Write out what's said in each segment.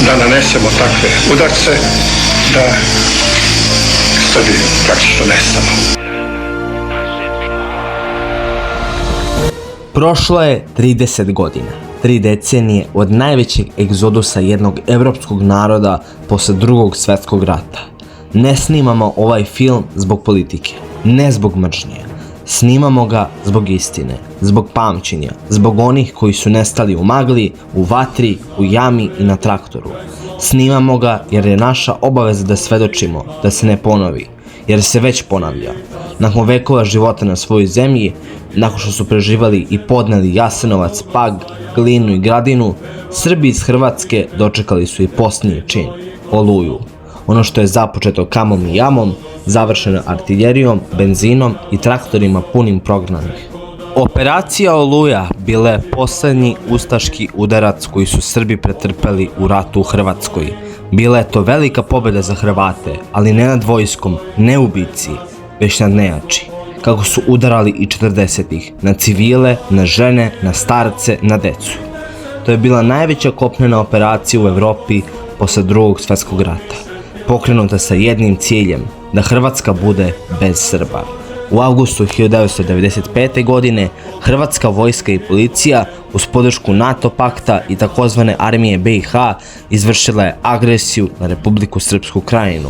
da nanesemo takve udarce da Srbiju praktično nestalo. Prošlo je 30 godina, 3 decenije od najvećeg egzodusa jednog evropskog naroda posle Drugog svjetskog rata. Ne snimamo ovaj film zbog politike, ne zbog mržnje. Snimamo ga zbog istine, zbog pamćenja, zbog onih koji su nestali u magli, u vatri, u jami i na traktoru. Snimamo ga jer je naša obaveza da svedočimo, da se ne ponovi, jer se već ponavlja. Nakon vekova života na svojoj zemlji, nakon što su preživali i podneli Jasenovac, Pag, Glinu i Gradinu, Srbi iz Hrvatske dočekali su i posljednji čin, Oluju. Ono što je započeto kamom i jamom, završeno artiljerijom, benzinom i traktorima punim prognanih. Operacija Oluja bila je posljednji ustaški udarac koji su Srbi pretrpeli u ratu u Hrvatskoj. Bila je to velika pobjeda za Hrvate, ali ne nad vojskom, ne ubici, već nad nejači. Kako su udarali i 40-ih, na civile, na žene, na starce, na decu. To je bila najveća kopnena operacija u Evropi posle Drugog svjetskog rata. Pokrenuta sa jednim ciljem, da Hrvatska bude bez Srba. U avgustu 1995. godine Hrvatska vojska i policija uz podršku NATO pakta i takozvane armije BiH izvršila je agresiju na Republiku Srpsku Krajinu.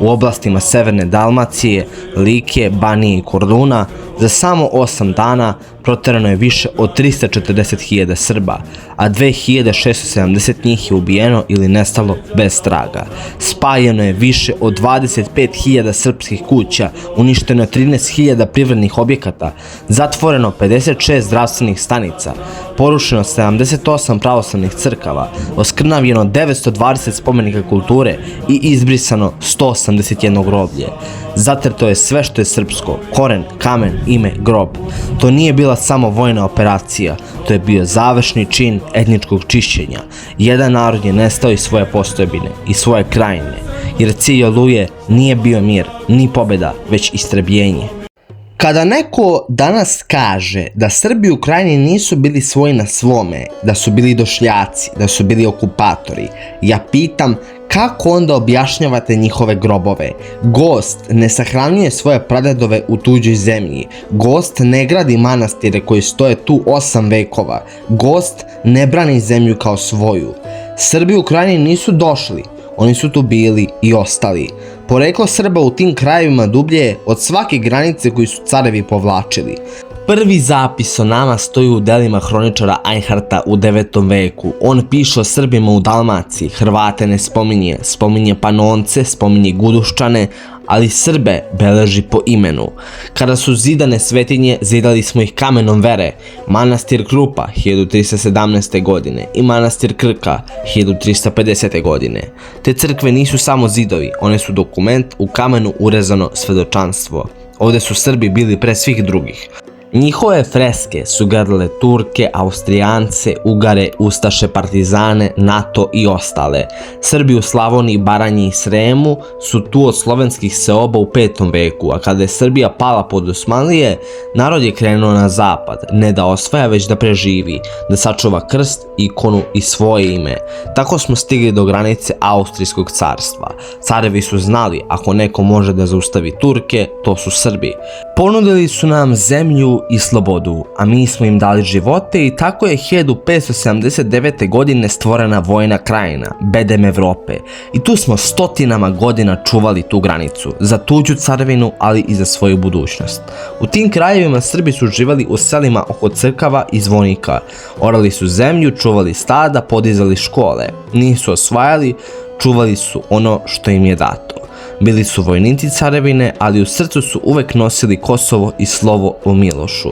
U oblastima Severne Dalmacije, Like, Banije i Korduna za samo 8 dana proterano je više od 340.000 Srba, a 2670 njih je ubijeno ili nestalo bez traga. Spaljeno je više od 25.000 srpskih kuća, uništeno je 13.000 privrednih objekata, zatvoreno 56 zdravstvenih stanica, porušeno 78 pravoslavnih crkava, oskrnavljeno 920 spomenika kulture i izbrisano 181 groblje. Zatrto je sve što je srpsko, koren, kamen, ime, grob. To nije bila samo vojna operacija, to je bio završni čin etničkog čišćenja. Jedan narod je nestao iz svoje postojbine, iz svoje krajine, jer cilj Oluje nije bio mir, ni pobjeda, već istrebljenje. Kada neko danas kaže da Srbi u Krajini nisu bili svoji na svome, da su bili došljaci, da su bili okupatori, ja pitam kako onda objašnjavate njihove grobove? Gost ne sahranjuje svoje pradedove u tuđoj zemlji. Gost ne gradi manastire koji stoje tu 8 vekova. Gost ne brani zemlju kao svoju. Srbi u Krajini nisu došli, oni su tu bili i ostali. Poreklo Srba u tim krajevima dublje je od svake granice koju su carevi povlačili. Prvi zapis o nama stoji u delima hroničara Einharta u 9. veku. On piše o Srbima u Dalmaciji, Hrvate ne spominje, spominje Panonce, spominje Guduščane, ali Srbe beleži po imenu. Kada su zidane svetinje, zidali smo ih kamenom vere. Manastir Krupa 1317. godine i manastir Krka 1350. godine. Te crkve nisu samo zidovi, one su dokument u kamenu urezano svedočanstvo. Ovdje su Srbi bili pre svih drugih. Njihove freske su gradile Turke, Austrijance, Ugare, Ustaše, Partizane, NATO i ostale. Srbi u Slavoniji, Baranji i Sremu su tu od slovenskih seoba u 5. veku, a kada je Srbija pala pod Osmanlije, narod je krenuo na zapad, ne da osvaja već da preživi, da sačuva krst, ikonu i svoje ime. Tako smo stigli do granice Austrijskog carstva. Carevi su znali, ako neko može da zaustavi Turke, to su Srbi. Ponudili su nam zemlju i slobodu, a mi smo im dali živote i tako je 1579. godine stvorena vojna krajina, bedem Evrope. I tu smo stotinama godina čuvali tu granicu, za tuđu carevinu, ali i za svoju budućnost. U tim krajevima Srbi su živali u selima oko crkava i zvonika. Orali su zemlju, čuvali stada, podizali škole. Nisu osvajali, čuvali su ono što im je dato. Bili su vojnici carevine, ali u srcu su uvek nosili Kosovo i slovo o Milošu.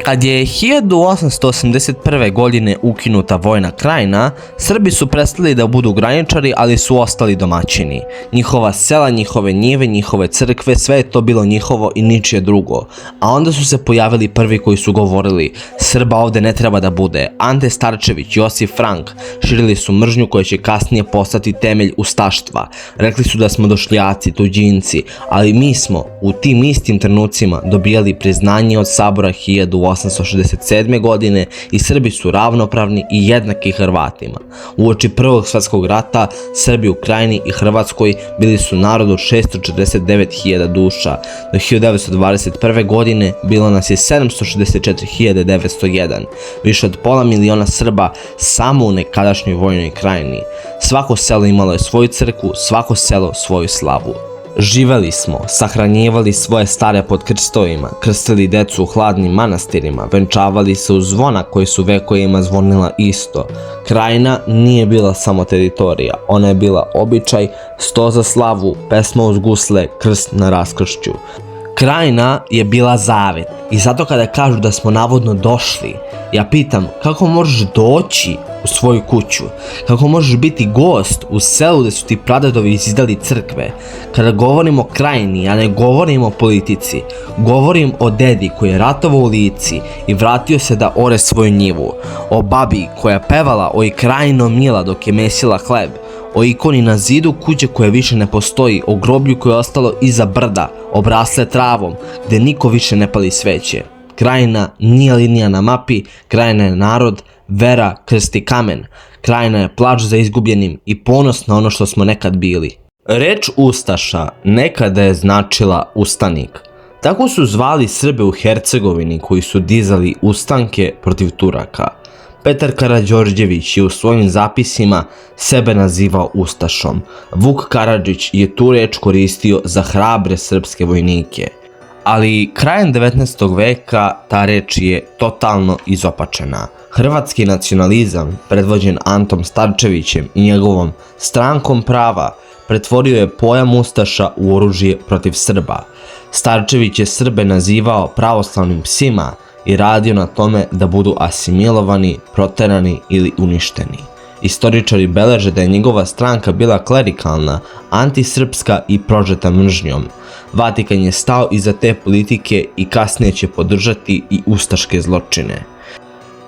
Kad je 1881. godine ukinuta vojna krajina, Srbi su prestali da budu graničari, ali su ostali domaćini. Njihova sela, njihove njive, njihove crkve, sve je to bilo njihovo i ničije drugo. A onda su se pojavili prvi koji su govorili: Srba ovde ne treba da bude. Ante Starčević, Josif Frank širili su mržnju koja će kasnije postati temelj ustaštva. Rekli su da smo došljaci, tuđinci, ali mi smo u tim istim trenucima dobijali priznanje od Sabora 1800 1867. godine i Srbi su ravnopravni i jednaki Hrvatima. Uoči Prvog svjetskog rata Srbi u Krajini i Hrvatskoj bili su narod od 649.000 duša. Do 1921. godine bilo nas je 764.901, više od pola miliona Srba samo u nekadašnjoj Vojnoj Krajini. Svako selo imalo je svoju crkvu, svako selo svoju slavu. Živeli smo, sahranjivali svoje stare pod krstovima, krstili decu u hladnim manastirima, venčavali se u zvona koji su vekovima zvonila isto. Krajina nije bila samo teritorija, ona je bila običaj, sto za slavu, pesma uz gusle, krst na raskršću. Krajina je bila zavet i zato kada kažu da smo navodno došli, ja pitam kako možeš doći u svoju kuću, kako možeš biti gost u selu gdje su ti pradedovi izdali crkve. Kada govorim o Krajini, ja ne govorim o politici, govorim o dedi koji je ratovao u Lici i vratio se da ore svoju njivu, o babi koja je pevala oj Krajino mila dok je mesila hleb, o ikoni na zidu kuće koje više ne postoji, o groblju koje je ostalo iza brda, obrasle travom, gdje niko više ne pali sveće. Krajina nije linija na mapi, Krajina je narod, vera, krst i kamen. Krajina je plač za izgubljenim i ponos na ono što smo nekad bili. Reč ustaša nekada je značila ustanik. Tako su zvali Srbe u Hercegovini koji su dizali ustanke protiv Turaka. Petar Karađorđević je u svojim zapisima sebe nazivao ustašom. Vuk Karadžić je tu reč koristio za hrabre srpske vojnike. Ali krajem 19. veka ta reč je totalno izopačena. Hrvatski nacionalizam, predvođen Antom Starčevićem i njegovom Strankom prava, pretvorio je pojam ustaša u oružje protiv Srba. Starčević je Srbe nazivao pravoslavnim psima i radio na tome da budu asimilovani, proterani ili uništeni. Istoričari beleže da je njegova stranka bila klerikalna, antisrpska i prožeta mržnjom. Vatikan je stao iza te politike i kasnije će podržati i ustaške zločine.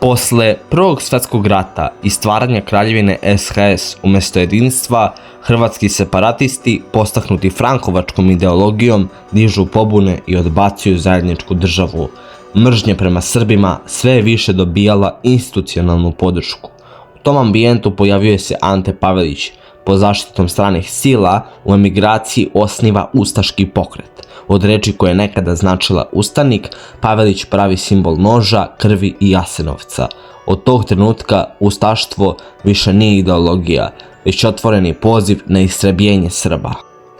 Posle Prvog svjetskog rata i stvaranja kraljevine SHS umjesto jedinstva, hrvatski separatisti, postaknuti frankovačkom ideologijom, dižu pobune i odbacuju zajedničku državu. Mržnja prema Srbima sve je više dobijala institucionalnu podršku. U tom ambijentu pojavio se Ante Pavelić, pod zaštitom stranih sila u emigraciji osniva ustaški pokret. Od reči koja je nekada značila ustanik, Pavelić pravi simbol noža, krvi i Jasenovca. Od tog trenutka ustaštvo više nije ideologija, već otvoreni poziv na istrebljenje Srba.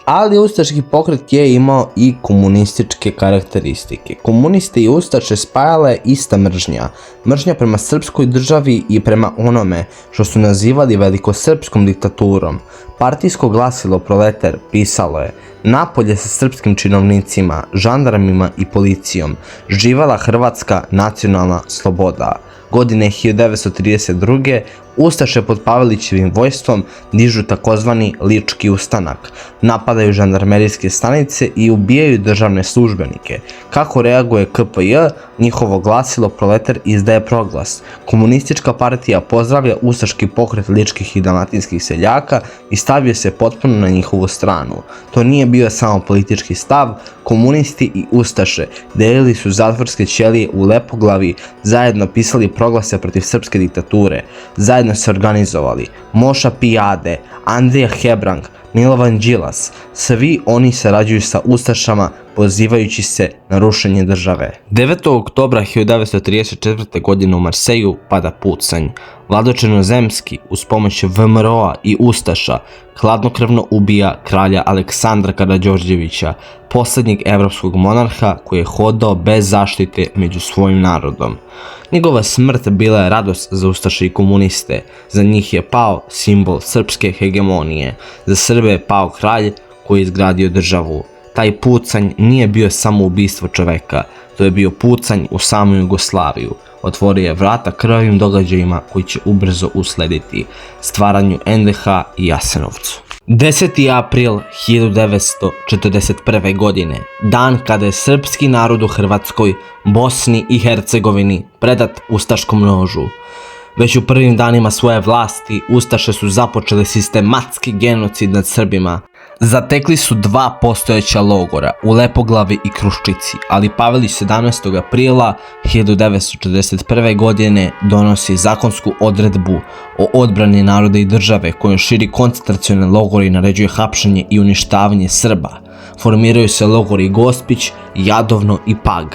Ali ustaški pokret je imao i komunističke karakteristike. Komuniste i ustaše spajala je ista mržnja. Mržnja prema srpskoj državi i prema onome što su nazivali velikosrpskom diktaturom. Partijsko glasilo Proletar pisalo je: napolje sa srpskim činovnicima, žandarmima i policijom, živela hrvatska nacionalna sloboda. Godine 1932. ustaše pod Pavelićevim vojstvom dižu takozvani Lički ustanak, napadaju žandarmerijske stanice i ubijaju državne službenike. Kako reaguje KPJ, njihovo glasilo Proletar izdaje proglas. Komunistička partija pozdravlja ustaški pokret ličkih i dalmatinskih seljaka i stavio se potpuno na njihovu stranu. To nije bio samo politički stav, komunisti i ustaše delili su zatvorske ćelije u Lepoglavi, zajedno pisali proglase protiv srpske diktature, zajedno se organizovali Moša Pijade, Andrija Hebrang, Milovan Đilas, svi oni sarađuju sa ustašama pozivajući se na rušenje države. 9. oktobra 1934. godine u Marseju pada pucanj. Vlado Černozemski uz pomoć VMRO-a i ustaša hladnokrvno ubija kralja Aleksandra Karađorđevića, posljednjeg evropskog monarha koji je hodao bez zaštite među svojim narodom. Njegova smrt bila je radost za ustaše i komuniste, za njih je pao simbol srpske hegemonije, za Srbe je pao kralj koji je izgradio državu. Taj pucanj nije bio samo ubistvo čoveka, to je bio pucanj u samu Jugoslaviju. Otvorio je vrata krvavim događajima koji će ubrzo uslediti stvaranju NDH i Jasenovcu. 10. april 1941. godine, dan kada je srpski narod u Hrvatskoj, Bosni i Hercegovini predat ustaškom nožu. Već u prvim danima svoje vlasti ustaše su započele sistematski genocid nad Srbima. Zatekli su dva postojeća logora u Lepoglavi i Kruščici, ali Pavelić 17. aprila 1941. godine donosi zakonsku odredbu o odbrani naroda i države kojom širi koncentracione logore i naređuje hapšenje i uništavanje Srba. Formiraju se logori Gospić, Jadovno i Pag.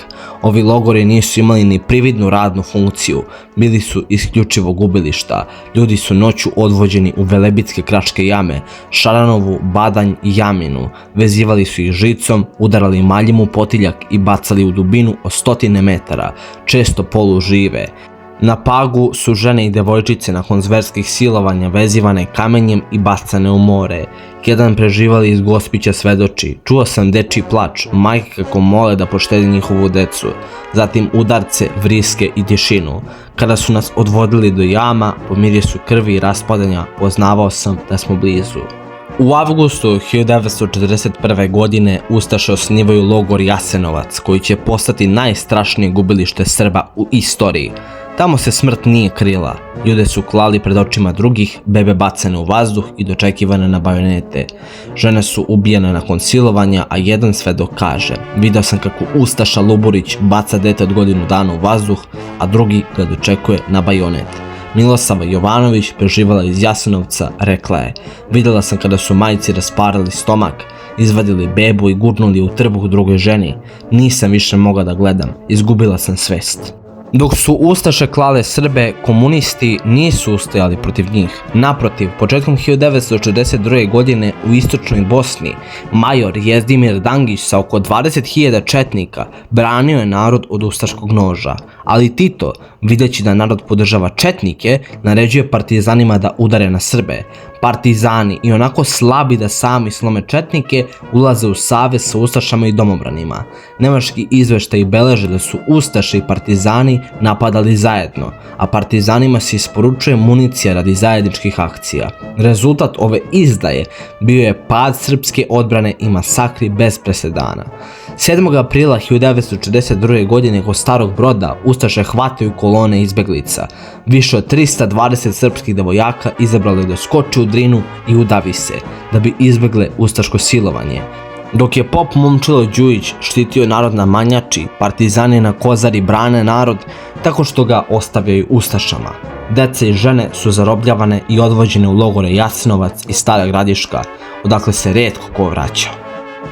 Ovi logori nisu imali ni prividnu radnu funkciju, bili su isključivo gubilišta. Ljudi su noću odvođeni u Velebitske kraške jame, Šaranovu, Badanj i Jaminu. Vezivali su ih žicom, udarali maljem u potiljak i bacali u dubinu od 100 metara, često polužive. Na Pagu su žene i devojčice nakon zverskih silovanja vezivane kamenjem i bacane u more. Jedan preživali iz Gospića svedoči: čuo sam dečji plač, majke kako mole da poštedi njihovu decu, zatim udarce, vriske i tišinu. Kada su nas odvodili do jama, po mirjesu krvi i raspadanja, poznavao sam da smo blizu. U avgustu 1941. godine Ustaše osnivaju logor Jasenovac, koji će postati najstrašnije gubilište Srba u istoriji. Tamo se smrt nije krila, ljude su klali pred očima drugih, bebe bacane u vazduh i dočekivane na bajonete. Žene su ubijene nakon silovanja, a jedan svedok kaže: video sam kako Ustaša Luburić baca dete od godinu dana u vazduh, a drugi ga dočekuje na bajonet. Milosava Jovanović, preživala iz Jasenovca, rekla je: vidjela sam kada su majci rasparali stomak, izvadili bebu i gurnuli u trbuh drugoj ženi. Nisam više mogla da gledam, izgubila sam svest. Dok su Ustaše klale Srbe, komunisti nisu ustajali protiv njih. Naprotiv, početkom 1942. godine u istočnoj Bosni major Jezdimir Dangić sa oko 20.000 četnika branio je narod od ustaškog noža, ali Tito, videći da narod podržava četnike, naređuje partizanima da udare na Srbe. Partizani, i onako slabi da sami slome četnike, ulaze u savez sa ustašama i domobranima. Nemački izveštaji beleže da su ustaše i partizani napadali zajedno, a partizanima se isporučuje municija radi zajedničkih akcija. Rezultat ove izdaje bio je pad srpske odbrane i masakri bez presedana. 7. aprila 1942. godine kod Starog Broda ustaše hvataju kolone izbeglica. Više od 320 srpskih devojaka izabralo je da skoči u Drinu i udavi se, da bi izbegle ustaško silovanje. Dok je pop Momčilo Đujić štitio narod na Manjači, partizani na Kozari brane narod tako što ga ostavljaju ustašama. Deca i žene su zarobljavane i odvođene u logore Jasenovac i Stara Gradiška, odakle se retko ko vraćao.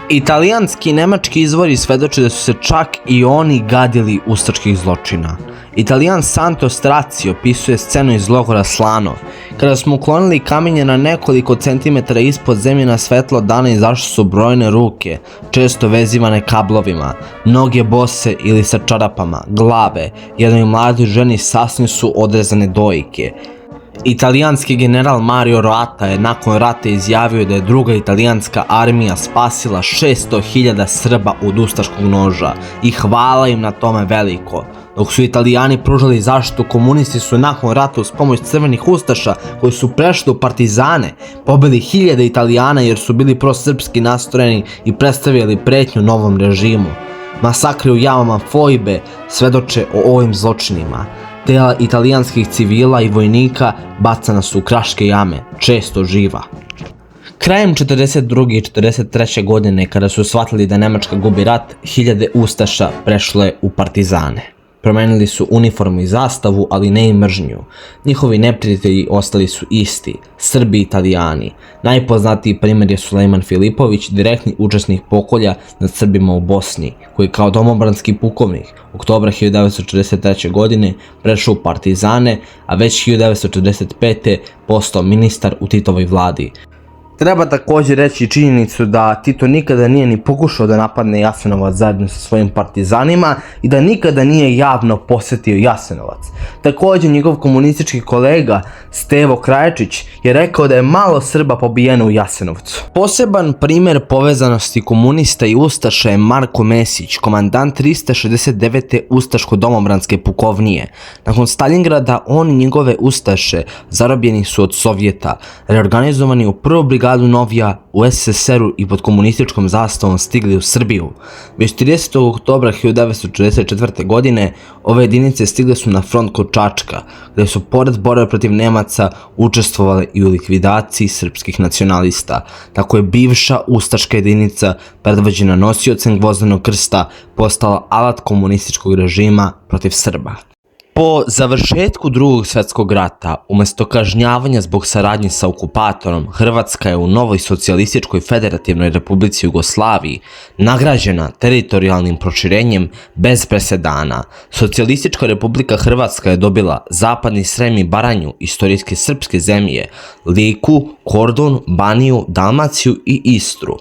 Italijanski i nemački izvori svedoče da su se čak i oni gadili ustaških zločina. Italijan Santo Stracci opisuje scenu iz logora Slano. Kada smo uklonili kamenje na nekoliko centimetara ispod zemlje na svetlo dana, izašle su brojne ruke, često vezivane kablovima, noge bose ili sa čarapama, glave, jednoj mladoj ženi sasvim su odrezane dojke. Italijanski general Mario Roata je nakon rata izjavio da je druga italijanska armija spasila 600.000 Srba od ustaškog noža i hvala im na tome veliko. Dok su Italijani pružali zaštitu, komunisti su nakon rata uz pomoć crvenih ustaša koji su prešli u partizane pobili hiljade Italijana jer su bili prosrpski nastrojeni i predstavljali pretnju novom režimu. Masakri u jamama Fojbe svedoče o ovim zločinima. Tela italijanskih civila i vojnika bacana su u kraške jame, često živa. Krajem 1942. i 1943. godine, kada su shvatili da Nemačka gubi rat, hiljade ustaša prešle u partizane. Promenili su uniformu i zastavu, ali ne i mržnju. Njihovi neprijatelji ostali su isti, Srbi i Italijani. Najpoznatiji primjer je Sulejman Filipović, direktni učesnik pokolja nad Srbima u Bosni, koji kao domobranski pukovnik oktobra 1943. godine prešao u partizane, a već 1945. postao ministar u Titovoj vladi. Treba također reći činjenicu da Tito nikada nije ni pokušao da napadne Jasenovac zajedno sa svojim partizanima i da nikada nije javno posjetio Jasenovac. Također njegov komunistički kolega Stevo Krajačić je rekao da je malo Srba pobijeno u Jasenovcu. Poseban primjer povezanosti komunista i ustaša je Marko Mesić, komandant 369. ustaško-domobranske pukovnije. Nakon Stalingrada on i njegove ustaše zarobljeni su od Sovjeta, reorganizovani u prvu brigadu brigadu Novija u SSSR-u i pod komunističkom zastavom stigli u Srbiju. Već 30. oktobra 1944. godine ove jedinice stigle su na front kod Čačka, gdje su pored borbe protiv Nemaca učestvovale i u likvidaciji srpskih nacionalista. Tako je bivša ustaška jedinica, predvođena nosiocem Gvozdenog krsta, postala alat komunističkog režima protiv Srba. Po završetku Drugog svjetskog rata, umjesto kažnjavanja zbog saradnje sa okupatorom, Hrvatska je u novoj socijalističkoj federativnoj republici Jugoslaviji nagrađena teritorijalnim proširenjem bez presedana. Socijalistička republika Hrvatska je dobila Zapadni Srem i Baranju, istorijske srpske zemlje, Liku, Kordun, Baniju, Dalmaciju i Istru.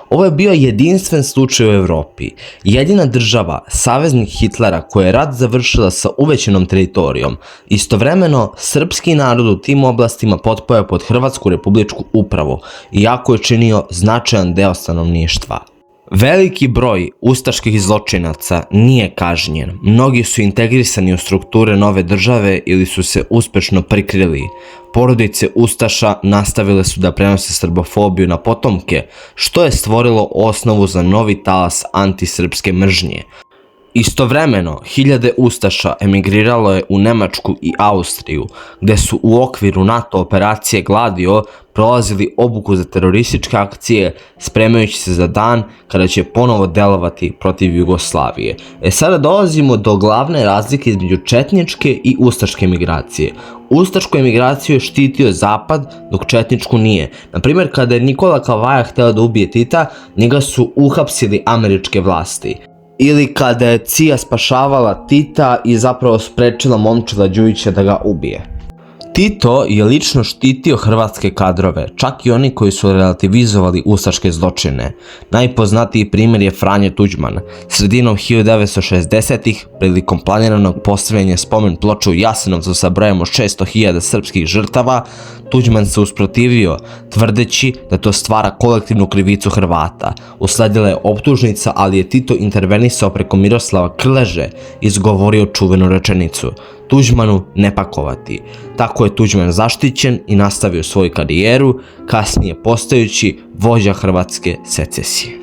Ovo je bio jedinstven slučaj u Europi. Jedina država, saveznik Hitlera, koja je rat završila sa uvećenom teritorijom. Istovremeno, srpski narod u tim oblastima potpao je pod Hrvatsku republičku upravu, iako je činio značajan deo stanovništva. Veliki broj ustaških zločinaca nije kažnjen. Mnogi su integrisani u strukture nove države ili su se uspešno prikrili. Porodice ustaša nastavile su da prenose srbofobiju na potomke, što je stvorilo osnovu za novi talas antisrpske mržnje. Istovremeno, hiljade ustaša emigriralo je u Nemačku i Austriju, gde su u okviru NATO operacije Gladio prolazili obuku za terorističke akcije, spremajući se za dan kada će ponovo delovati protiv Jugoslavije. Sada dolazimo do glavne razlike između četničke i ustaške emigracije. Ustašku emigraciju je štitio Zapad, dok četničku nije. Na primjer, kada je Nikola Kavaja hteo da ubije Tita, njega su uhapsili američke vlasti. Ili kada je CIA spašavala Tita i zapravo sprečila Momčila Đujića da ga ubije. Tito je lično štitio hrvatske kadrove, čak i oni koji su relativizovali ustaške zločine. Najpoznatiji primjer je Franje Tuđman. Sredinom 1960-ih, prilikom planiranog postavljanja spomen ploče u Jasenovcu sa brojem od 600.000 srpskih žrtava, Tuđman se usprotivio, tvrdeći da to stvara kolektivnu krivicu Hrvata. Usledila je optužnica, ali je Tito intervenisao preko Miroslava Krleže i izgovorio čuvenu rečenicu: Tuđmanu ne pakovati. Tako je Tuđman zaštićen i nastavio svoju karijeru, kasnije postajući vođa hrvatske secesije.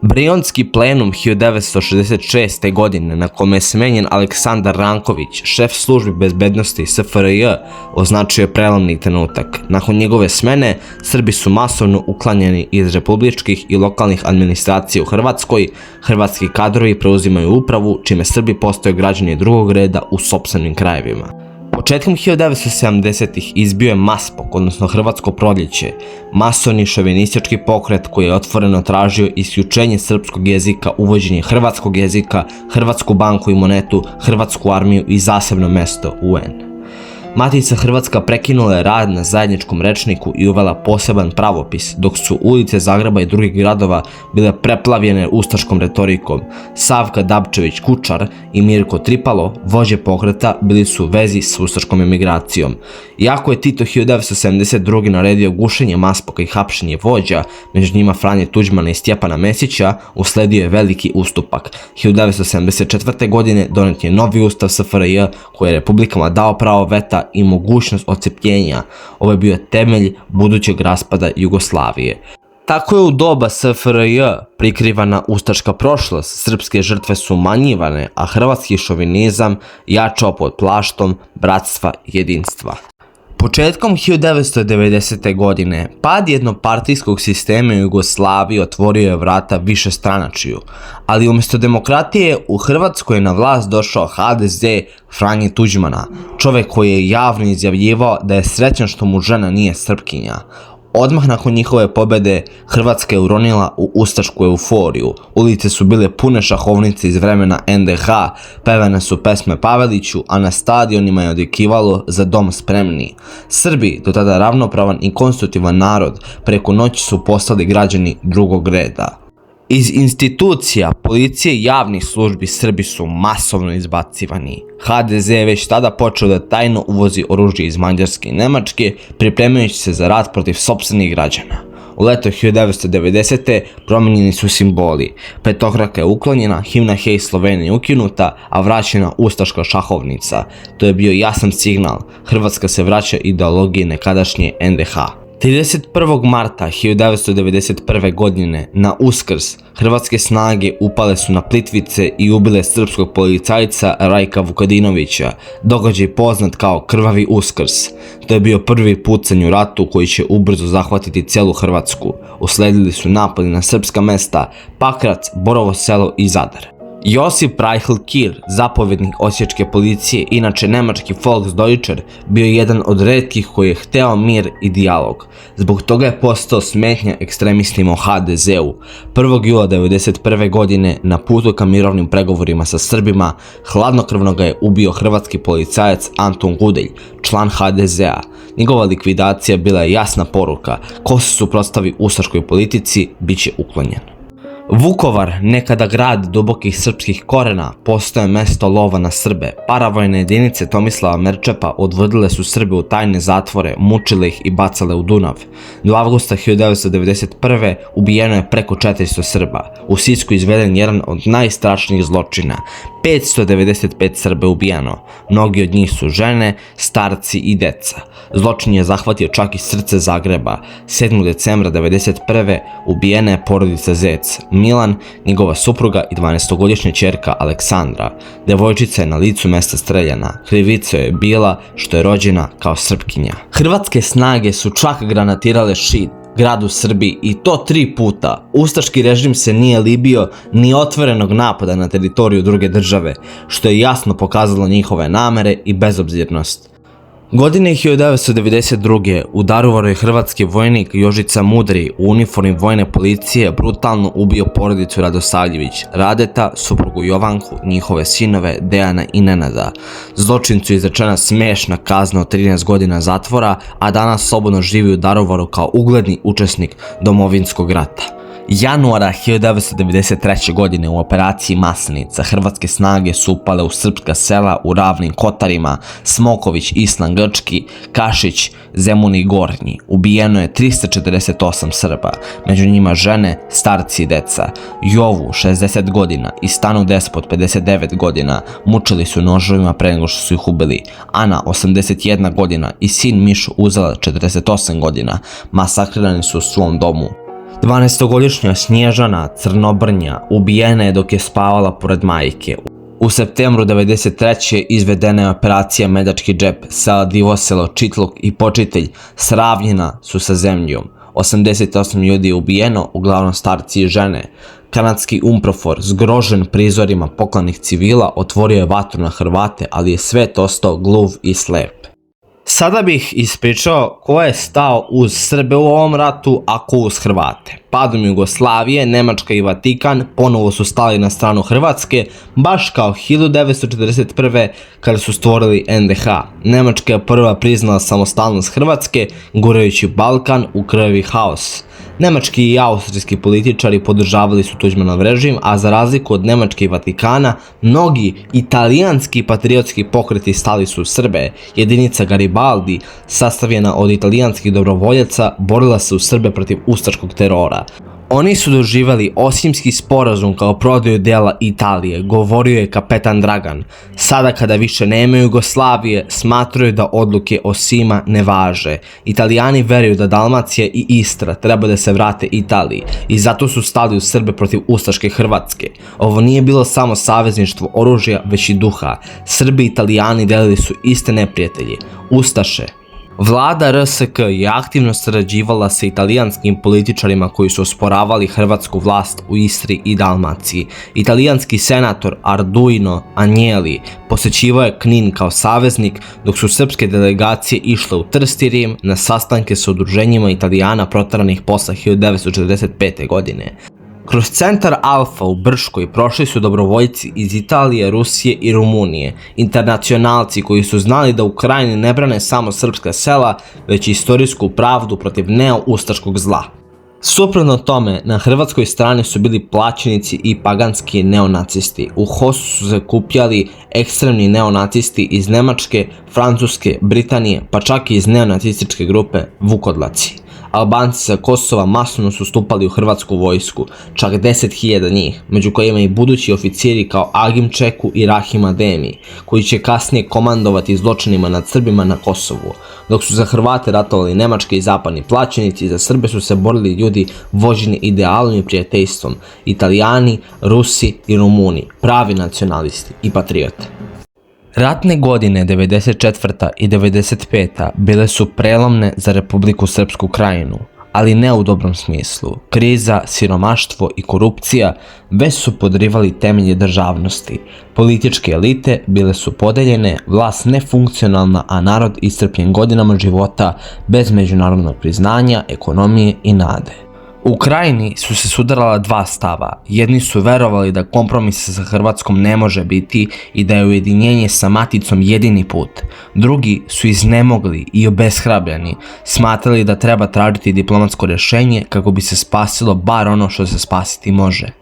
Brionski plenum 1966. godine, na kome je smenjen Aleksandar Ranković, šef službi bezbednosti SFRJ, označio je prelomni trenutak. Nakon njegove smene, Srbi su masovno uklanjani iz republičkih i lokalnih administracija u Hrvatskoj, hrvatski kadrovi preuzimaju upravu, čime Srbi postaju građani drugog reda u sopstvenim krajevima. Početkom 1970-ih izbio je Maspok, odnosno Hrvatsko proljeće, masovni šovinistički pokret koji je otvoreno tražio isključenje srpskog jezika, uvođenje hrvatskog jezika, hrvatsku banku i monetu, hrvatsku armiju i zasebno mesto UN. Matica Hrvatska prekinula je rad na zajedničkom rečniku i uvela poseban pravopis, dok su ulice Zagreba i drugih gradova bile preplavljene ustaškom retorikom. Savka Dabčević-Kučar i Mirko Tripalo, vođe pokreta, bili su u vezi s ustaškom emigracijom. Iako je Tito 1972. naredio gušenje Maspoka i hapšenje vođa, među njima Franje Tuđmana i Stjepana Mesića, usledio je veliki ustupak. 1974. godine donet je novi ustav SFRJ koji je republikama dao pravo veta i mogućnost odcepljenja. Ovo je bio temelj budućeg raspada Jugoslavije. Tako je u doba SFRJ prikrivana ustaška prošlost, srpske žrtve su umanjivane, a hrvatski šovinizam jačao pod plaštom bratstva i jedinstva. Početkom 1990. godine pad jednopartijskog sistema u Jugoslaviji otvorio je vrata višestranačju, ali umjesto demokratije u Hrvatskoj je na vlast došao HDZ Franje Tuđmana, čovjek koji je javno izjavljivao da je srećan što mu žena nije Srpkinja. Odmah nakon njihove pobjede, Hrvatska je uronila u ustašku euforiju. Ulice su bile pune šahovnice iz vremena NDH, pevane su pesme Paveliću, a na stadionima je odjekivalo Za dom spremni. Srbi, do tada ravnopravan i konstitutivan narod, preko noći su postali građani drugog reda. Iz institucija, policije i javnih službi Srbi su masovno izbacivani. HDZ je već tada počeo da tajno uvozi oružje iz Mađarske i Nemačke, pripremajući se za rat protiv sopstvenih građana. U leto 1990. promenjeni su simboli. Petokraka je uklonjena, himna Hej Slovenija ukinuta, a vraćena ustaška šahovnica. To je bio jasan signal. Hrvatska se vraća ideologiji nekadašnje NDH. 31. marta 1991. godine na Uskrs hrvatske snage upale su na Plitvice i ubile srpskog policajca Rajka Vukadinovića, događaj poznat kao Krvavi Uskrs. To je bio prvi pucanj u ratu koji će ubrzo zahvatiti celu Hrvatsku. Usledili su napadi na srpska mesta Pakrac, Borovo Selo i Zadar. Josip Reihl Kir, zapovjednik osječke policije, inače nemački Volksdeutscher, bio je jedan od retkih koji je hteo mir i dijalog. Zbog toga je postao smetnja ekstremistima u HDZ-u. 1. jula 1991. godine na putu ka mirovnim pregovorima sa Srbima, hladnokrvno ga je ubio hrvatski policajac Antun Gudelj, član HDZ-a. Njegova likvidacija bila je jasna poruka: ko se suprotstavi ustaškoj politici, bit će uklonjen. Vukovar, nekada grad dubokih srpskih korena, postao je mesto lova na Srbe. Paravojne jedinice Tomislava Merčepa odvodile su Srbe u tajne zatvore, mučile ih i bacale u Dunav. Do avgusta 1991. ubijeno je preko 400 Srba. U Sisku izveden jedan od najstrašnijih zločina. 595 Srba je ubijeno. Mnogi od njih su žene, starci i deca. Zločin je zahvatio čak i srce Zagreba. 7. decembra 1991. ubijena je porodica Zec, Milan, njegova supruga i 12-godišnja ćerka Aleksandra. Devojčica je na licu mesta streljana. Krivica je bila što je rođena kao Srpkinja. Hrvatske snage su čak granatirale Šid, grad u Srbiji, i to 3 puta. Ustaški režim se nije libio ni otvorenog napada na teritoriju druge države, što je jasno pokazalo njihove namere i bezobzirnost. Godine 1992. u Daruvaru je hrvatski vojnik Jožica Mudri u uniformi vojne policije brutalno ubio porodicu Radosavljević, Radeta, suprugu Jovanku, njihove sinove Dejana i Nenada. Zločincu je izrečena smešna kazna od 13 godina zatvora, a danas slobodno živi u Daruvaru kao ugledni učesnik Domovinskog rata. Januara 1993. godine u operaciji Maslenica hrvatske snage su upale u srpska sela u Ravnim Kotarima, Smoković, Islam Grčki, Kašić, Zemun i Gornji. Ubijeno je 348 Srba, među njima žene, starci i deca. Jovu, 60 godina, i Stanu Despot, 59 godina, mučili su noževima pre nego što su ih ubili. Ana, 81 godina, i sin Mišu Uzela, 48 godina, masakrirani su u svom domu. 12-godišnja Snježana Crnobrnja ubijena je dok je spavala pored majke. U septembru 1993. izvedena je operacija Medački džep. Sela Divoselo, Čitluk i Počitelj sravnjena su sa zemljom. 88 ljudi je ubijeno, uglavnom starci i žene. Kanadski Umprofor, zgrožen prizorima poklanih civila, otvorio je vatru na Hrvate, ali je svet ostao gluv i slep. Sada bih ispričao ko je stao uz Srbe u ovom ratu, a ko uz Hrvate. Padom Jugoslavije, Nemačka i Vatikan ponovo su stali na stranu Hrvatske, baš kao 1941. kada su stvorili NDH. Nemačka je prva priznala samostalnost Hrvatske, gurajući Balkan u krvavi haos. Nemački i austrijski političari podržavali su Tuđmanov režim, a za razliku od Nemačke i Vatikana, mnogi italijanski patriotski pokreti stali su uz Srbe. Jedinica Garibaldi, sastavljena od italijanskih dobrovoljaca, borila se uz Srbe protiv ustaškog terora. Oni su doživjeli Osimski sporazum kao prodaju dela Italije, govorio je kapetan Dragan. Sada kada više nema Jugoslavije, smatraju da odluke Osima ne važe. Italijani veruju da Dalmacija i Istra treba da se vrate Italiji i zato su stali uz Srbe protiv ustaške Hrvatske. Ovo nije bilo samo savezništvo oružja, već i duha. Srbi i Italijani delili su iste neprijatelji, ustaše. Vlada RSK je aktivno sarađivala sa italijanskim političarima koji su osporavali hrvatsku vlast u Istri i Dalmaciji. Italijanski senator Arduino Agnelli posećivao je Knin kao saveznik, dok su srpske delegacije išle u Trst i Rim na sastanke sa udruženjima Italijana proteranih posle 1945. godine. Kroz centar Alfa u Brškoj prošli su dobrovoljci iz Italije, Rusije i Rumunije, internacionalci koji su znali da u Krajini ne brane samo srpska sela, već i istorijsku pravdu protiv neoustaškog zla. Suprotno tome, na hrvatskoj strani su bili plaćenici i paganski neonacisti. U HOS-u su se kupljali ekstremni neonacisti iz Nemačke, Francuske, Britanije, pa čak i iz neonacističke grupe Vukodlaci. Albanci sa Kosova masovno su stupali u hrvatsku vojsku, čak 10.000 njih, među kojima i budući oficiri kao Agim Čeku i Rahim Ademi, koji će kasnije komandovati zločinima nad Srbima na Kosovu. Dok su za Hrvate ratovali nemački i zapadni plaćenici, za Srbe su se borili ljudi vođeni idealom i prijateljstvom, Italijani, Rusi i Rumuni, pravi nacionalisti i patriote. Ratne godine 94. i 95. bile su prelomne za Republiku Srpsku Krajinu, ali ne u dobrom smislu. Kriza, siromaštvo i korupcija već su podrivali temelje državnosti. Političke elite bile su podeljene, vlast nefunkcionalna, a narod iscrpljen godinama života bez međunarodnog priznanja, ekonomije i nade. U Krajini su se sudarala dva stava. Jedni su verovali da kompromisa sa Hrvatskom ne može biti i da je ujedinjenje sa maticom jedini put. Drugi su iznemogli i obeshrabljeni, smatrali da treba tražiti diplomatsko rješenje kako bi se spasilo bar ono što se spasiti može.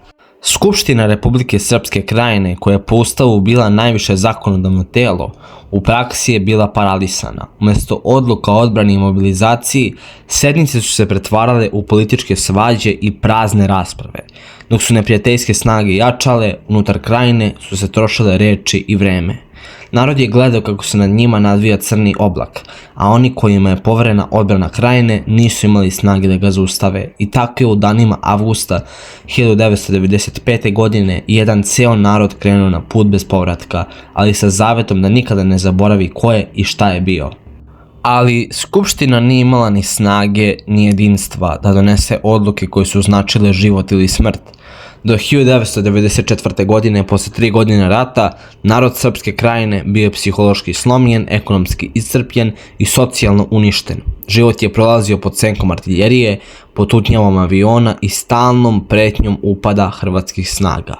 Skupština Republike Srpske Krajine, koja je po Ustavu bila najviše zakonodavno telo, u praksi je bila paralisana. Umjesto odluka o odbrani i mobilizaciji, sednice su se pretvarale u političke svađe i prazne rasprave. Dok su neprijateljske snage jačale, unutar Krajine su se trošile reči i vreme. Narod je gledao kako se nad njima nadvija crni oblak, a oni kojima je poverena odbrana Krajine nisu imali snage da ga zaustave. I tako je u danima avgusta 1995. godine jedan ceo narod krenuo na put bez povratka, ali sa zavetom da nikada ne zaboravi ko je i šta je bio. Ali Skupština nije imala ni snage ni jedinstva da donese odluke koje su značile život ili smrt. Do 1994. godine, posle 3 godine rata, narod Srpske Krajine bio je psihološki slomljen, ekonomski iscrpljen i socijalno uništen. Život je prolazio pod senkom artiljerije, pod tutnjavom aviona i stalnom pretnjom upada hrvatskih snaga.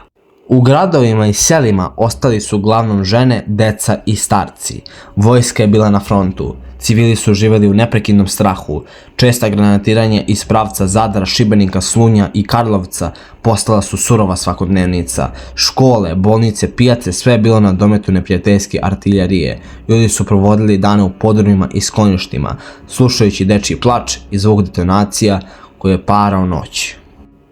U gradovima i selima ostali su uglavnom žene, deca i starci. Vojska je bila na frontu. Civili su živjeli u neprekidnom strahu. Česta granatiranja iz pravca Zadra, Šibenika, Slunja i Karlovca postala su surova svakodnevnica. Škole, bolnice, pijace, sve je bilo na dometu neprijateljske artiljerije. Ljudi su provodili dane u podrumima i skloništima, slušajući dečji plač i zvuk detonacija koji je parao noć.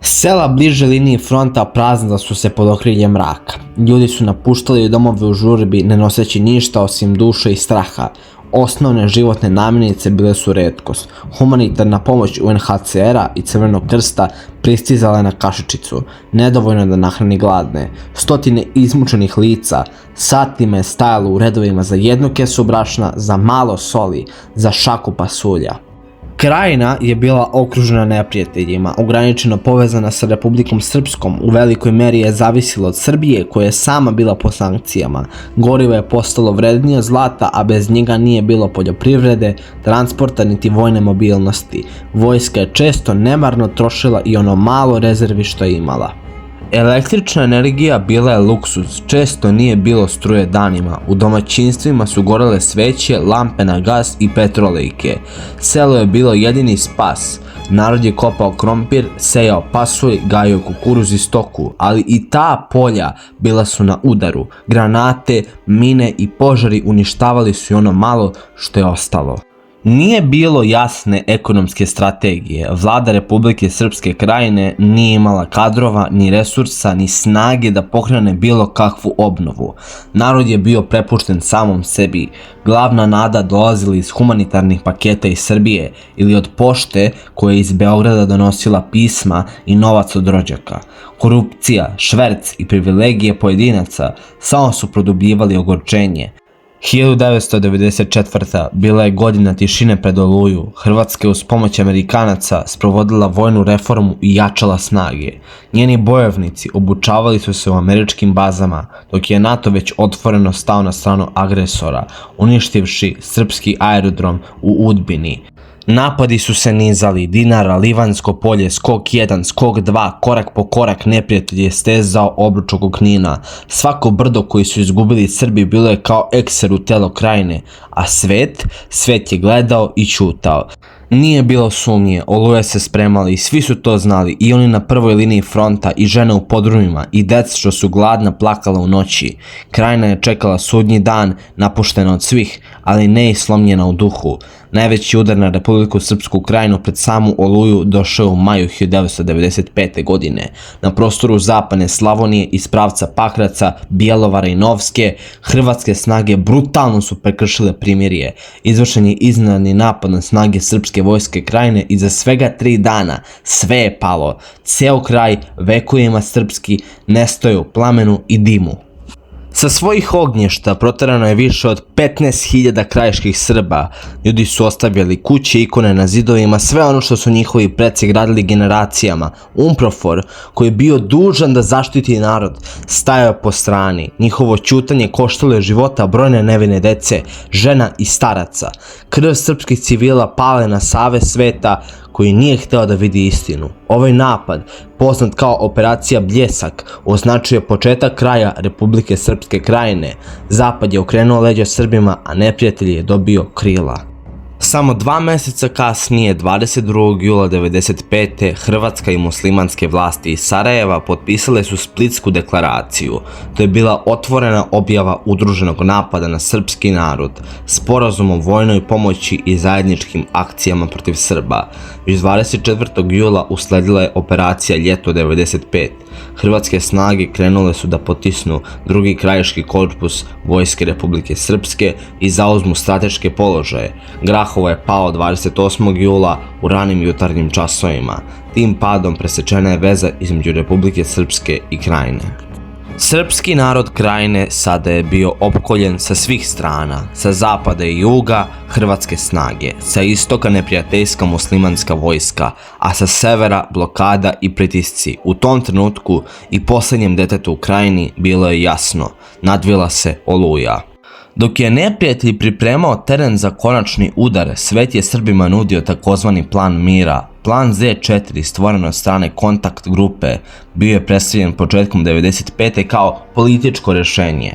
Sela bliže liniji fronta praznila su se pod okriljem mraka. Ljudi su napuštali domove u žurbi, ne noseći ništa osim duše i straha. Osnovne životne namirnice bile su retkost. Humanitarna pomoć UNHCR-a i Crvenog krsta pristizala je na kašičicu, nedovoljno da nahrani gladne. Stotine izmučenih lica satima je stajalo u redovima za jednu kesu brašna, za malo soli, za šaku pasulja. Krajina je bila okružena neprijateljima, ograničeno povezana sa Republikom Srpskom, u velikoj meri je zavisila od Srbije koja je sama bila po sankcijama. Gorivo je postalo vrednije od zlata, a bez njega nije bilo poljoprivrede, transporta niti vojne mobilnosti. Vojska je često nemarno trošila i ono malo rezervi što je imala. Električna energija bila je luksuz, često nije bilo struje danima, u domaćinstvima su gorele sveće, lampe na gas i petrolejke. Selo je bilo jedini spas, narod je kopao krompir, sejao pasulj, gajio kukuruz i stoku, ali i ta polja bila su na udaru. Granate, mine i požari uništavali su i ono malo što je ostalo. Nije bilo jasne ekonomske strategije. Vlada Republike Srpske Krajine nije imala kadrova, ni resursa, ni snage da pokrene bilo kakvu obnovu. Narod je bio prepušten samom sebi. Glavna nada dolazila iz humanitarnih paketa iz Srbije ili od pošte koja je iz Beograda donosila pisma i novac od rođaka. Korupcija, šverc i privilegije pojedinaca samo su produbljivali ogorčenje. 1994. bila je godina tišine pred Oluju. Hrvatska je uz pomoć Amerikanaca sprovodila vojnu reformu i jačala snage. Njeni bojovnici obučavali su se u američkim bazama, dok je NATO već otvoreno stao na stranu agresora, uništivši srpski aerodrom u Udbini. Napadi su se nizali, Dinara, Livanjsko polje, skok 1, skok 2, korak po korak neprijatelj je stezao obruč oko Knina. Svako brdo koji su izgubili Srbi bilo je kao ekser u telo Krajine, a svet je gledao i ćutao. Nije bilo sumnje, oluje se spremali i svi su to znali, i oni na prvoj liniji fronta, i žene u podrumima, i deca što su gladna plakala u noći. Krajina je čekala sudnji dan, napuštena od svih, ali ne i slomljena u duhu. Najveći udar na Republiku Srpsku Krajinu pred samu Oluju došao je u maju 1995. godine. Na prostoru zapadne Slavonije iz pravca Pakraca, Bjelovara i Novske, hrvatske snage brutalno su prekršile primirje. Izvršen je iznenadni napad na snage srpske vojske Krajine i za svega 3 dana sve je palo. Ceo kraj vekovima srpski nestoje u plamenu i dimu. Sa svojih ognješta proterano je više od 15.000 krajiških Srba. Ljudi su ostavljali kuće, ikone na zidovima, sve ono što su njihovi preci gradili generacijama. UNPROFOR, koji je bio dužan da zaštiti narod, stajao je po strani. Njihovo ćutanje koštalo je života brojne nevine dece, žena i staraca. Krv srpskih civila pale na Save sveta, koji nije hteo da vidi istinu. Ovaj napad, poznat kao operacija Bljesak, označuje početak kraja Republike Srpske Krajine. Zapad je okrenuo leđa Srbima, a neprijatelj je dobio krila. Samo 2 mjeseca kasnije, 22. jula 1995. Hrvatska i muslimanske vlasti iz Sarajeva potpisale su Splitsku deklaraciju. To je bila otvorena objava udruženog napada na srpski narod, sporazum o vojnoj pomoći i zajedničkim akcijama protiv Srba. Već 24. jula usledila je operacija Ljeto 95. Hrvatske snage krenule su da potisnu drugi krajiški korpus vojske Republike Srpske i zauzmu strateške položaje. Grahovo je pao 28. jula u ranim jutarnjim časovima. Tim padom presečena je veza između Republike Srpske i Krajine. Srpski narod Krajine sada je bio opkoljen sa svih strana, sa zapada i juga hrvatske snage, sa istoka neprijateljska muslimanska vojska, a sa severa blokada i pritisci. U tom trenutku i posljednjem detetu u Krajini bilo je jasno, nadvila se Oluja. Dok je neprijatelj pripremao teren za konačni udar, svet je Srbima nudio takozvani plan mira. Plan Z4, stvoren od strane kontakt grupe, bio je predstavljen početkom 1995. kao političko rješenje.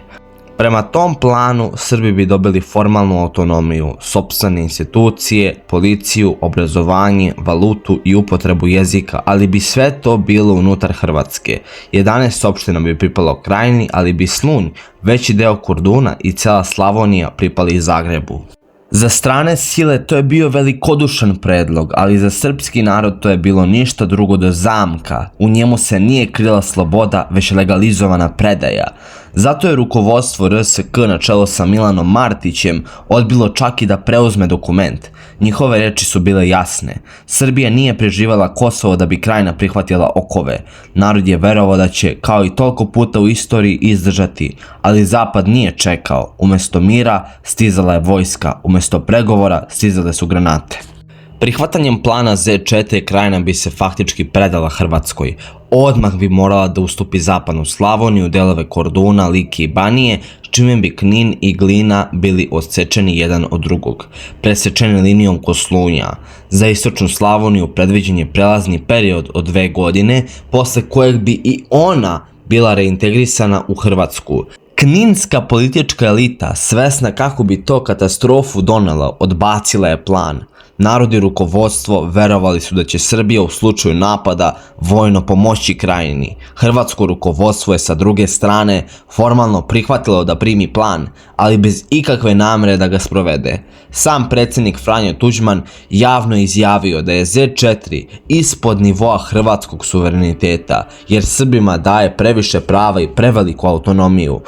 Prema tom planu Srbi bi dobili formalnu autonomiju, sopstvene institucije, policiju, obrazovanje, valutu i upotrebu jezika, ali bi sve to bilo unutar Hrvatske. 11 opština bi pripalo Krajini, ali bi Slunj, veći deo Korduna i cela Slavonija pripali Zagrebu. Za strane sile to je bio velikodušan predlog, ali za srpski narod to je bilo ništa drugo do zamka. U njemu se nije krila sloboda, već legalizovana predaja. Zato je rukovodstvo RSK na čelu sa Milanom Martićem odbilo čak i da preuzme dokument. Njihove reči su bile jasne. Srbija nije preživala Kosovo da bi Krajina prihvatila okove. Narod je verovao da će, kao i toliko puta u istoriji, izdržati, ali Zapad nije čekao. Umesto mira stizala je vojska, umesto pregovora stizale su granate. Prihvatanjem plana Z4 Krajina bi se faktički predala Hrvatskoj. Odmah bi morala da ustupi zapadnu Slavoniju, delove Korduna, Like i Banije, s čime bi Knin i Glina bili odsečeni jedan od drugog, presečeni linijom Koslunja. Za istočnu Slavoniju predviđen je prelazni period od 2 godine, posle kojeg bi i ona bila reintegrisana u Hrvatsku. Kninska politička elita, svesna kako bi to katastrofu donela, odbacila je plan. Narod i rukovodstvo verovali su da će Srbija u slučaju napada vojno pomoći Krajini. Hrvatsko rukovodstvo je sa druge strane formalno prihvatilo da primi plan, ali bez ikakve namere da ga sprovede. Sam predsjednik Franjo Tuđman javno izjavio da je Z4 ispod nivoa hrvatskog suvereniteta, jer Srbima daje previše prava i preveliku autonomiju.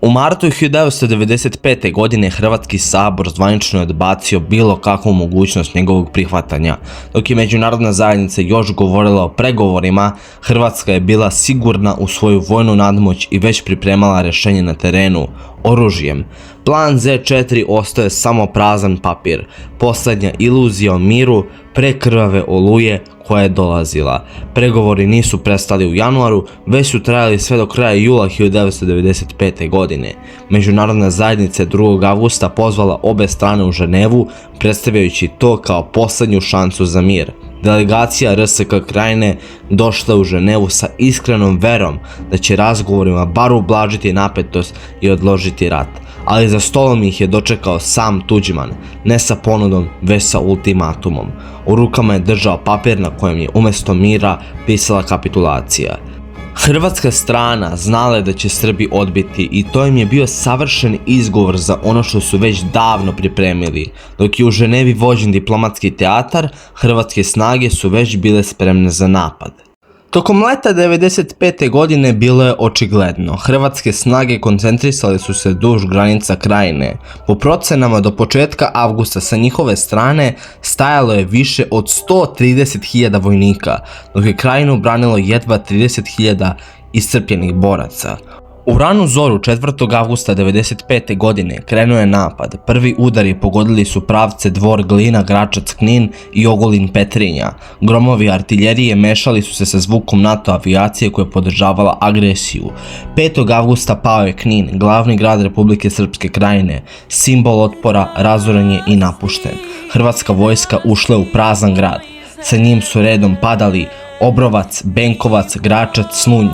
U martu 1995. godine Hrvatski sabor zvanično je odbacio bilo kakvu mogućnost njegovog prihvatanja. Dok je međunarodna zajednica još govorila o pregovorima, Hrvatska je bila sigurna u svoju vojnu nadmoć i već pripremala rješenje na terenu, oružjem. Plan Z4 ostaje samo prazan papir, posljednja iluzija o miru pre krvave Oluje koja je dolazila. Pregovori nisu prestali u januaru, već su trajali sve do kraja jula 1995. godine. Međunarodna zajednica je 2. avgusta pozvala obe strane u Ženevu, predstavljajući to kao posljednju šansu za mir. Delegacija RSK Krajine došla u Ženevu sa iskrenom verom da će razgovorima bar ublažiti napetost i odložiti rat. Ali za stolom ih je dočekao sam Tuđman, ne sa ponudom, već sa ultimatumom. U rukama je držao papir na kojem je umjesto mira pisala kapitulacija. Hrvatska strana znala je da će Srbi odbiti i to im je bio savršen izgovor za ono što su već davno pripremili. Dok je u Ženevi vođen diplomatski teatar, hrvatske snage su već bile spremne za napad. Tokom leta 1995. godine bilo je očigledno. Hrvatske snage koncentrisale su se duž granica Krajine. Po procenama do početka avgusta sa njihove strane stajalo je više od 130.000 vojnika, dok je Krajinu branilo jedva 30.000 iscrpljenih boraca. U ranu zoru 4. avgusta 1995. godine krenuo je napad. Prvi udari pogodili su pravce Dvor, Glina, Gračac, Knin i Ogulin, Petrinja. Gromovi artiljerije mešali su se sa zvukom NATO avijacije koja je podržavala agresiju. 5. avgusta pao je Knin, glavni grad Republike Srpske Krajine, simbol otpora, razoren je i napušten. Hrvatska vojska ušla je u prazan grad. Sa njim su redom padali Obrovac, Benkovac, Gračac, Slunj.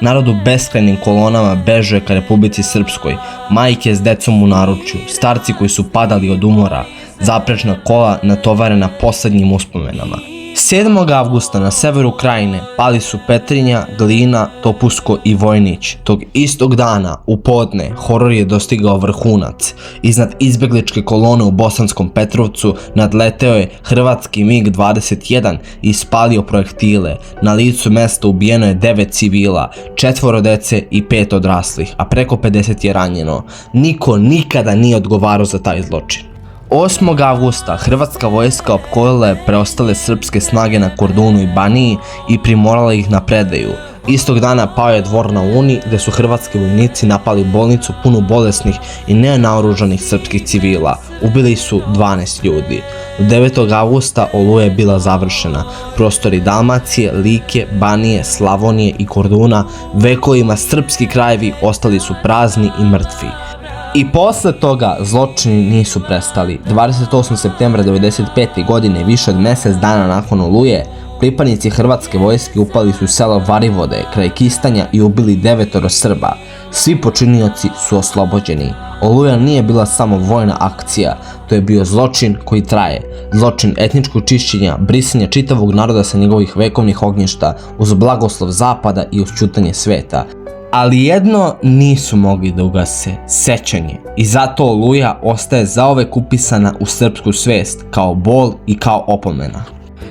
Narod u beskrajnim kolonama beže ka Republici Srpskoj, majke s decom u naručju, starci koji su padali od umora, zaprečna kola natovarena poslednjim uspomenama. 7. avgusta na severu Krajine pali su Petrinja, Glina, Topusko i Vojnić. Tog istog dana, u podne, horor je dostigao vrhunac. Iznad izbegličke kolone u Bosanskom Petrovcu nadleteo je hrvatski MiG-21 i ispalio projektile. Na licu mesta ubijeno je 9 civila, 4 dece i 5 odraslih, a preko 50 je ranjeno. Niko nikada nije odgovarao za taj zločin. 8. avgusta hrvatska vojska opkolila je preostale srpske snage na Kordunu i Baniji i primorala ih na predaju. Istog dana pao je Dvor na Uni gde su hrvatski vojnici napali bolnicu punu bolesnih i nenaoružanih srpskih civila. Ubili su 12 ljudi. 9. avgusta Oluja je bila završena. Prostori Dalmacije, Like, Banije, Slavonije i Korduna vekovima srpski krajevi ostali su prazni i mrtvi. I posle toga zločini nisu prestali. 28. septembra 1995. godine, više od mjesec dana nakon Oluje, pripadnici hrvatske vojske upali su u selo Varivode kraj Kistanja i ubili 9 Srba. Svi počinioci su oslobođeni. Oluja nije bila samo vojna akcija, to je bio zločin koji traje. Zločin etničkog čišćenja, brisanja čitavog naroda sa njegovih vekovnih ognjišta uz blagoslov zapada i uz ćutanje sveta. Ali jedno nisu mogli da ugase, sećanje, i zato Oluja ostaje zauvek upisana u srpsku svest kao bol i kao opomena.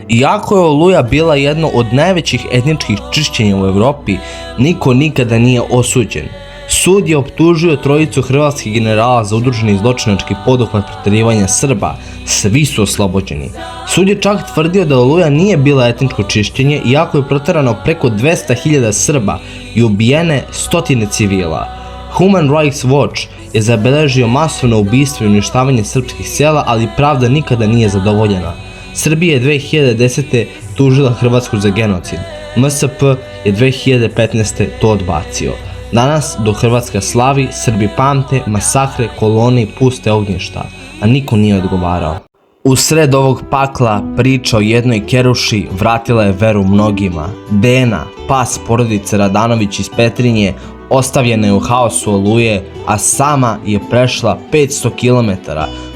Iako je Oluja bila jedno od najvećih etničkih čišćenja u Evropi, niko nikada nije osuđen. Sud je optužio trojicu hrvatskih generala za udruženi zločinački poduhvat proterivanja Srba, svi su oslobođeni. Sud je čak tvrdio da Oluja nije bila etničko čišćenje, iako je proterano preko 200.000 Srba i ubijene stotine civila. Human Rights Watch je zabeležio masovno ubistvo i uništavanje srpskih sela, ali pravda nikada nije zadovoljena. Srbija je 2010. tužila Hrvatsku za genocid. MSP je 2015. to odbacio. Danas, dok Hrvatska slavi, Srbi pamte masakre, kolone i puste ognjišta, a niko nije odgovarao. U sred ovog pakla priča o jednoj keruši vratila je veru mnogima. Dena, pas porodice Radanović iz Petrinje, ostavljena je u haosu Oluje, a sama je prešla 500 km,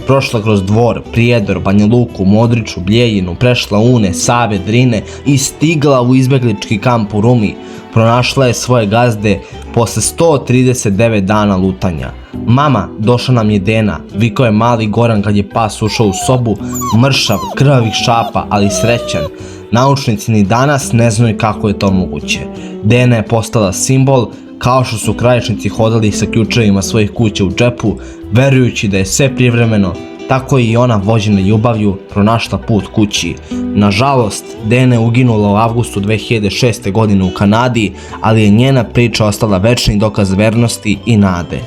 prošla kroz Dvor, Prijedor, Banja Luku, Modriču, Bljeljinu, prešla Une, Save, Drine i stigla u izbeglički kamp u Rumi. Pronašla je svoje gazde posle 139 dana lutanja. Mama, došla nam je Dena, vikao je mali Goran kad je pas ušao u sobu, mršav, krvavih šapa, ali srećan. Naučnici ni danas ne znaju kako je to moguće. Dena je postala simbol, kao što su krajišnici hodali sa ključevima svojih kuća u džepu, verujući da je sve privremeno, tako je i ona vođena ljubavlju pronašla put kući. Nažalost, Dena je uginula u avgustu 2006. godine u Kanadi, ali je njena priča ostala večni dokaz vernosti i nade.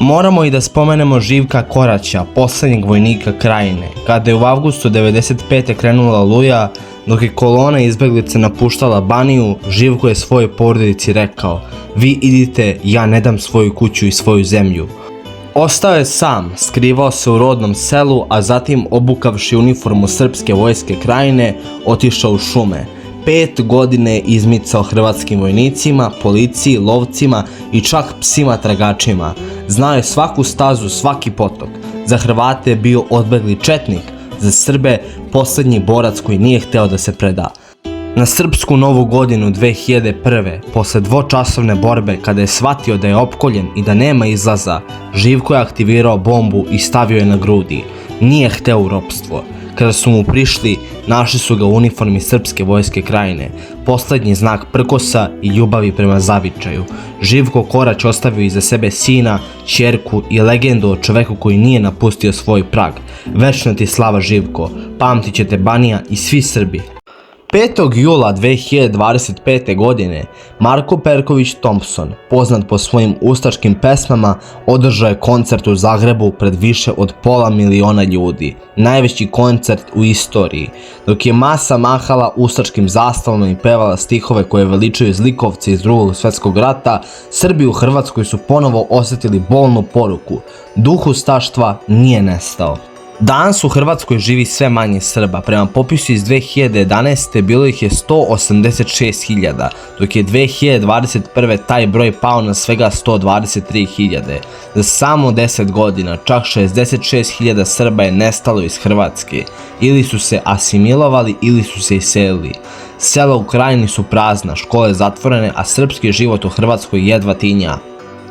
Moramo i da spomenemo Živka Koraća, poslednjeg vojnika Krajine. Kada je u avgustu 1995. krenula Oluja, dok je kolona izbeglice napuštala Baniju, Živko je svojoj porodici rekao: "Vi idite, ja ne dam svoju kuću i svoju zemlju." Ostao je sam, skrivao se u rodnom selu, a zatim, obukavši uniformu srpske vojske Krajine, otišao u šume. 5 godine je izmicao hrvatskim vojnicima, policiji, lovcima i čak psima tragačima. Znao je svaku stazu, svaki potok. Za Hrvate je bio odbegli četnik, za Srbe poslednji borac koji nije hteo da se preda. Na srpsku novu godinu 2001. posle dvočasovne borbe kada je shvatio da je opkoljen i da nema izlaza, Živko je aktivirao bombu i stavio je na grudi. Nije hteo u ropstvo. Kada su mu prišli, našli su ga u uniformi Srpske vojske Krajine, poslednji znak prkosa i ljubavi prema zavičaju. Živko Korać ostavio iza sebe sina, ćerku i legendu o čoveku koji nije napustio svoj prag. Večna ti slava Živko, pamtit će te Banija i svi Srbi. 5. jula 2025. godine Marko Perković Thompson, poznat po svojim ustaškim pesmama, održao je koncert u Zagrebu pred više od 500.000 ljudi, najveći koncert u istoriji, dok je masa mahala ustaškim zastavama i pevala stihove koje veličaju zlikovci iz Drugog svjetskog rata. Srbi u Hrvatskoj su ponovo osjetili bolnu poruku: duh ustaštva nije nestao. Danas u Hrvatskoj živi sve manje Srba. Prema popisu iz 2011. bilo ih je 186.000, dok je 2021. taj broj pao na svega 123.000. Za samo 10 godina čak 66.000 Srba je nestalo iz Hrvatske. Ili su se asimilovali ili su se iselili. Sela u Krajini su prazna, škole zatvorene, a srpski život u Hrvatskoj jedva tinja.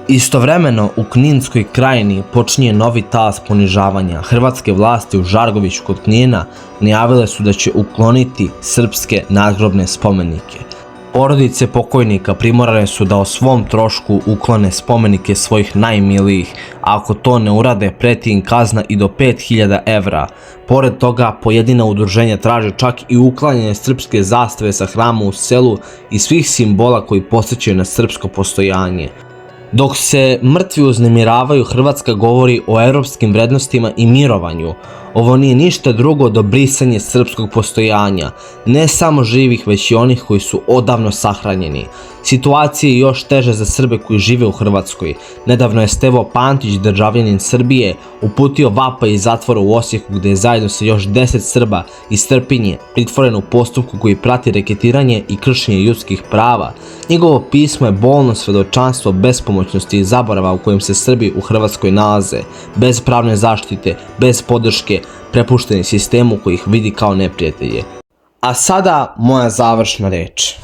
Istovremeno u Kninskoj Krajini počinje novi talas ponižavanja. Hrvatske vlasti u Žargoviću kod Knina najavile su da će ukloniti srpske nadgrobne spomenike. Porodice pokojnika primorane su da o svom trošku uklone spomenike svojih najmilijih, a ako to ne urade preti im kazna i do 5.000 evra. Pored toga, pojedina udruženja traže čak i uklanjanje srpske zastave sa hrama u selu i svih simbola koji podsjećaju na srpsko postojanje. Dok se mrtvi uznemiravaju, Hrvatska govori o europskim vrednostima i mirovanju. Ovo nije ništa drugo do brisanje srpskog postojanja, ne samo živih, već i onih koji su odavno sahranjeni. Situacija je još teža za Srbe koji žive u Hrvatskoj. Nedavno je Stevo Pantić, državljanin Srbije, uputio vapaj iz zatvora u Osijeku, gde je zajedno sa još 10 Srba iz Trpinje pritvoren u postupku koji prati reketiranje i kršenje ljudskih prava. Njegovo pismo je bolno svedočanstvo bespomoćnosti i zaborava u kojem se Srbi u Hrvatskoj nalaze, bez pravne zaštite, bez podrške, prepušteni sistemu koji ih vidi kao neprijatelje. A sada moja završna reč.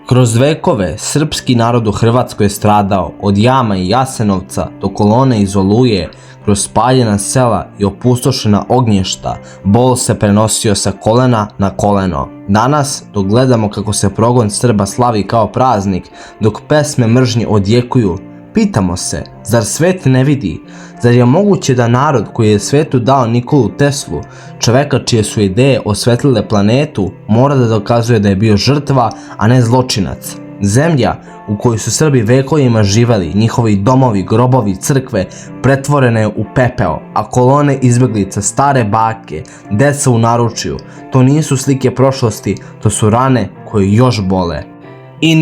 Kroz vekove srpski narod u Hrvatskoj je stradao od Jama i Jasenovca do Kolone iz Oluje, kroz spaljena sela i opustošena ognjišta. Bol se prenosio sa kolena na koleno. Danas, dok gledamo kako se progon Srba slavi kao praznik, dok pesme mržnje odjekuju, pitamo se, zar svet ne vidi? Zar je moguće da narod koji je svetu dao Nikolu Teslu, čoveka čije su ideje osvetlile planetu, mora da dokazuje da je bio žrtva, a ne zločinac? Zemlja u kojoj su Srbi vekovima živeli, njihovi domovi, grobovi, crkve, pretvorene je u pepeo, a kolone izbeglica, stare bake, deca u naručju, to nisu slike prošlosti, to su rane koje još bole. I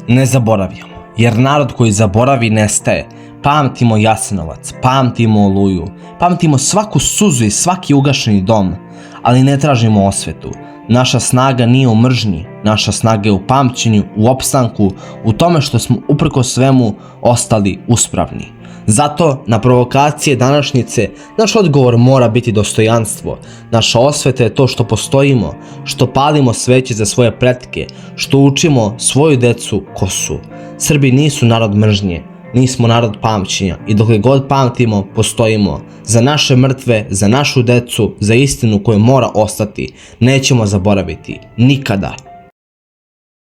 ne zaboravljamo. Jer narod koji zaboravi nestaje. Pamtimo Jasenovac, pamtimo Oluju, pamtimo svaku suzu i svaki ugašeni dom, ali ne tražimo osvetu. Naša snaga nije u mržnji, naša snaga je u pamćenju, u opstanku, u tome što smo uprkos svemu ostali uspravni. Zato na provokacije današnjice naš odgovor mora biti dostojanstvo. Naša osveta je to što postojimo, što palimo sveće za svoje pretke, što učimo svoju decu ko su. Srbi nisu narod mržnje, nismo narod pamćenja i dokle god pamtimo, postojimo. Za naše mrtve, za našu decu, za istinu koju mora ostati, nećemo zaboraviti. Nikada.